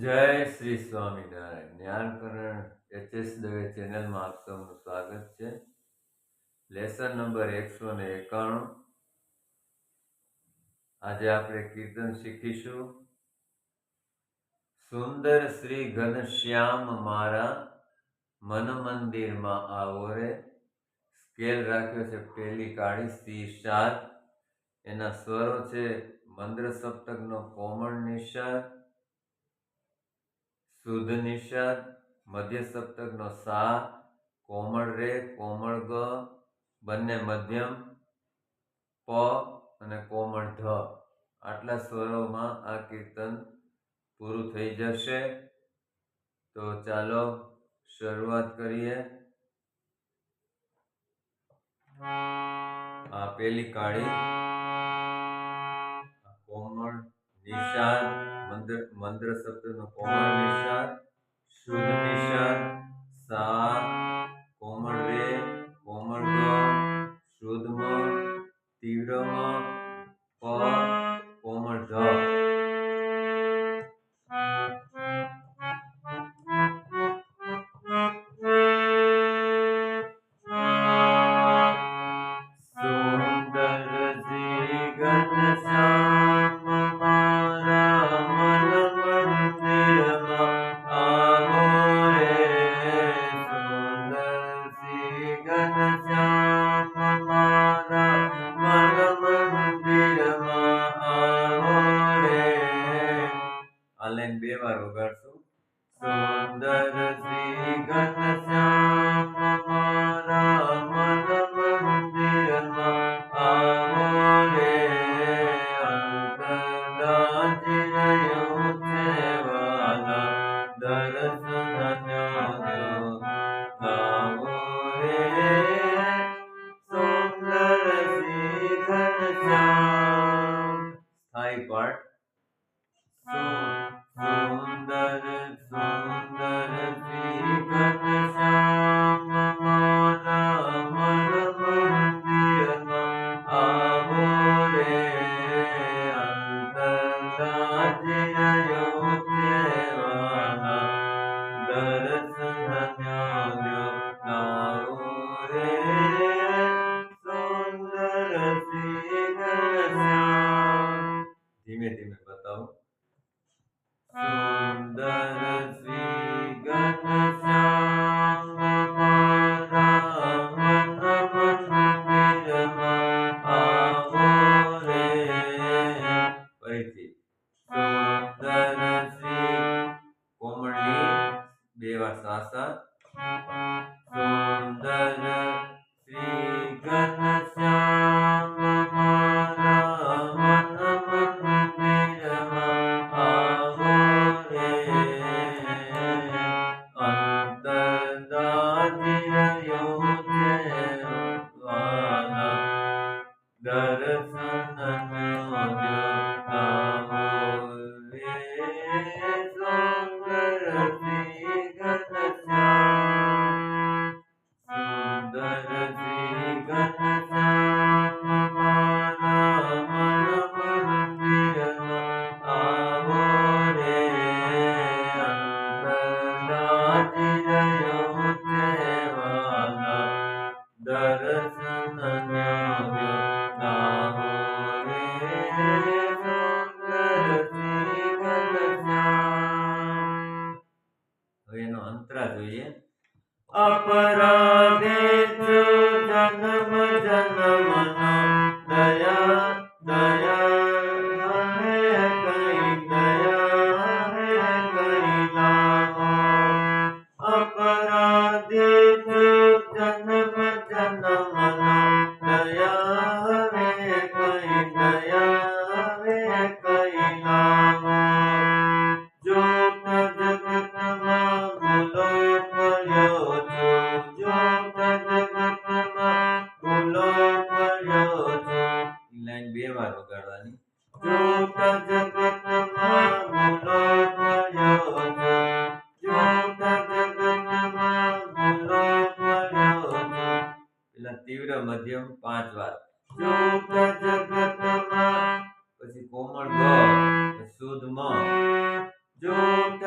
જય શ્રી સ્વામિનારાયણ. જ્ઞાનકરણ એચ.એસ. દવે ચેનલમાં આપ સૌનું સ્વાગત છે. Lesson number 191. આજે આપણે કીર્તન શીખીશું. સુંદર શ્રી ઘનશ્યામ મારા મન મંદિરમાં આવો રે. સ્કેલ રાખ્યો છે પેલી કાળી C7. એના સ્વરો છે મંદ્ર સપ્તકનો કોમળ નિષાદ, શુદ્ધ નિષાદ, મધ્ય સપ્તકનો સા, કોમળ રે, કોમળ ગ, બંને મધ્યમ, પ અને કોમળ ધ. આટલા સ્વરોમાં આ કીર્તન પૂરું થઈ જશે. તો ચાલો શરૂઆત કરીએ. આ પેલી કાળી, કોમળ નિષાદ, મંદ્ર શબ્દનો કોમળ નિષાદ, શુદ્ધ નિષાદ, સા, કોમળ રે, કોમળ ગ, શુદ્ધ મ, તીવ્ર મ, પ, કોમળ ધ. બે વાર વગાડશું. સુંદર શ્રી ઘનશ્યામ મારા મન મંદિરમાં આવો રે. અંતરદાચી રહ્યું છે વાલા, દર્શન ન્યાદ્યો આવો રે. સુંદર શ્રી ઘનશ્યામ. સ્થાયી પાઠ. સુંદર સુંદર શ્રી ઘનશ્યામ મારા મન મંદિરમાં આવો રે. અંતરદાચી રહ્યું છે વાલા, દર્શન ન્યાદ્યો આવો રે. સુંદર શ્રી ઘનશ્યામ. ધીમે ધીમે બતાવો. સુંદર શ્રી ઘનશ્યામ મારા મન મંદિરમાં આવો રે. ફરીથી. સુંદર શ્રી, કોમળની બે વાર સાસા. સુંદર શ્રી ઘનશ્યામ મારા મન મંદિરમાં આવો રે. અંતરદાચી રહ્યું છે વાલા, દર્શન ન્યાદ્યો આવો રે. સુંદર શ્રી ઘનશ્યામ. સુંદર શ્રી ઘનશ્યામ મારા મન મંદિરમાં આવો રે. અંતરદાચી રહ્યું છે વાલા, દર્શન ન્યાદ્યો આવો રે. સુંદર શ્રી ઘનશ્યામ. હવે એનો અંતરા જોઈએ. અપરાધી છું જન્મ જન્મનો, દયા દયા હે કઈ દયા હે કઈ લાવો. અપરાધી છું જન્મ જન્મનો, દયા હે કઈ દયા હે કઈ લાવો. જોત જગતમાં ભૂલો પડ્યો છું, જોત જગતમાં ભૂલો પડ્યો છું. લાઈન બે વાર વગાડવાની. જોત જગતમાં ભૂલો પડ્યો છું, જોત જગતમાં ભૂલો પડ્યો છું. પેલા તીવ્ર મધ્યમ 5 વાર. જોત જગતમાં, પછી કોમળ ગ, શુદ્ધ મ. જોત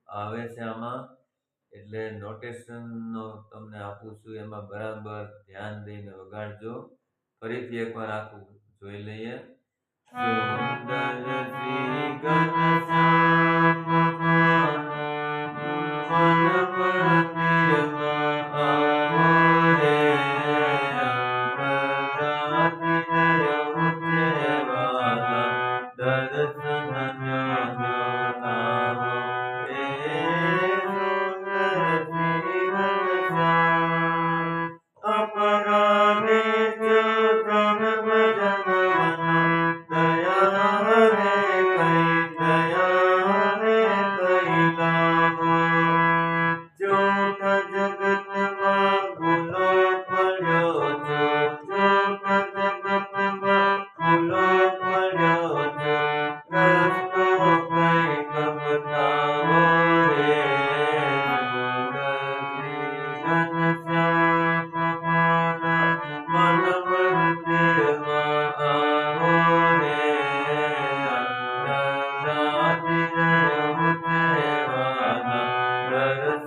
આવે છે આમાં, એટલે નોટેશનનો તમને આપું છું, એમાં બરાબર ધ્યાન દઈને વગાડજો. ફરીથી એકવાર આખું જોઈ લઈએ. સુંદર શ્રી ઘનશ્યામ મન મંદિરમાં આવો રે, અંતરજાતિને ઉજળવાલા દર્શન જ્ઞાન લાવો રે. સુંદર શ્રી ઘનશ્યામ અપરાધિત ધર્મ જનમન દયા હરે કઈ લાવો. જૂઠ જગતમાં ભૂલો પડ્યો છો, જૂઠ જગતમાં ભૂલો પડ્યો છો, રસ્તો કઈક બતાવો રે. સુંદર શ્રી ઘનશ્યામ મારા મન મંદિરમાં આવો રે, અંતરજાતિને ઉજળવાલા દર્શન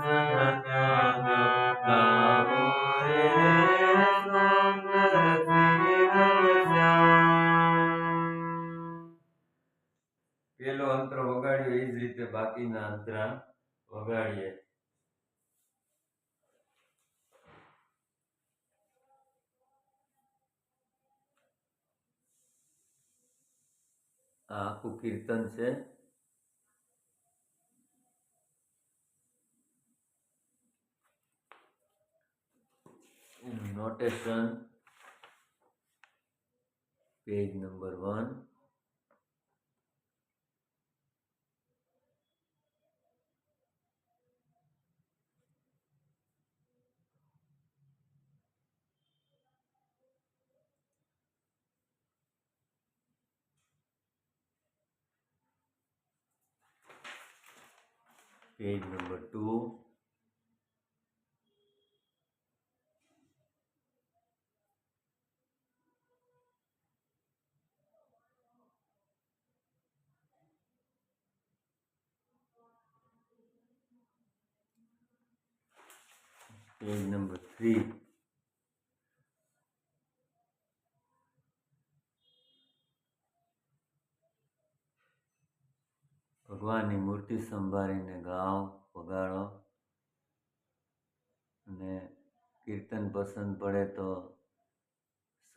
જ્ઞાન લાવો રે. સુંદર શ્રી ઘનશ્યામ. પેલો અંતર વગાડ્યો એ જ રીતે બાકીના અંતરા વગાડીએ. આ આખું કીર્તન છે. Notation page number 1. Page number 2. Page number 3. ભગવાનની મૂર્તિ સંભાળીને ગાઓ, વગાડો, અને કીર્તન પસંદ પડે તો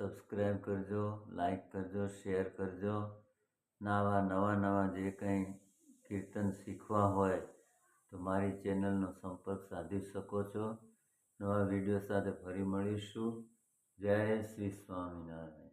સબસ્ક્રાઈબ કરજો, લાઈક કરજો, શેર કરજો. નવા જે કંઈ કીર્તન શીખવા હોય તો મારી ચેનલનો સંપર્ક સાધી શકો છો. નવા વિડીયો સાથે ફરી મળીશું. જય શ્રી સ્વામિનારાયણ.